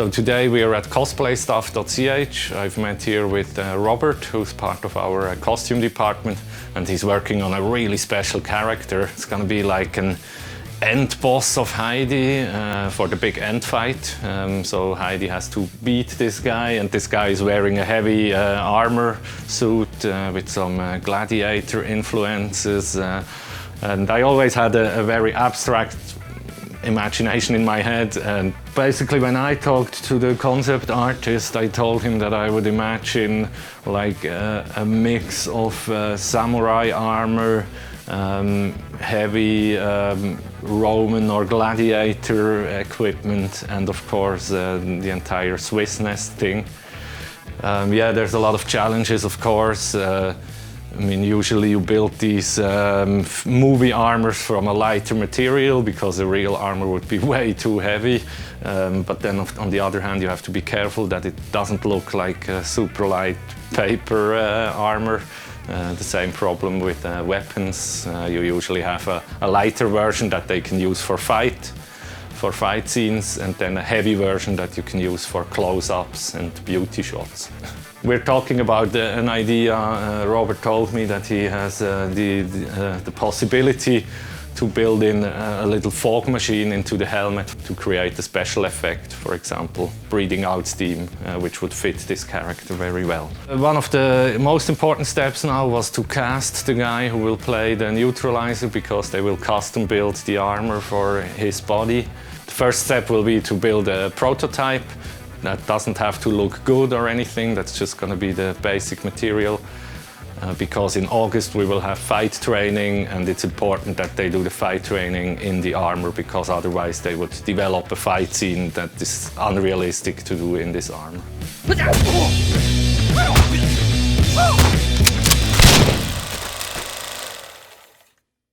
So today we are at cosplaystuff.ch. I've met here with Robert, who's part of our costume department, and he's working on a really special character. It's going to be like an end boss of Heidi for the big end fight. So Heidi has to beat this guy, and this guy is wearing a heavy armor suit with some gladiator influences. And I always had a very abstract imagination in my head, and basically when I talked to the concept artist, I told him that I would imagine like a mix of samurai armor, heavy Roman or gladiator equipment, and of course the entire Swiss nest thing. Yeah, there's a lot of challenges, of course. I mean, usually you build these movie armors from a lighter material because the real armor would be way too heavy. But then on the other hand, you have to be careful that it doesn't look like super light paper armor. The same problem with weapons. You usually have a lighter version that they can use for fight scenes, and then a heavy version that you can use for close-ups and beauty shots. We're talking about an idea. Robert told me that he has the possibility to build in a little fog machine into the helmet to create a special effect, for example, breathing out steam, which would fit this character very well. One of the most important steps now was to cast the guy who will play the Neutralizer, because they will custom build the armor for his body. The first step will be to build a prototype. That doesn't have to look good or anything, that's just going to be the basic material. Because in August we will have fight training, and it's important that they do the fight training in the armor, because otherwise they would develop a fight scene that is unrealistic to do in this armor.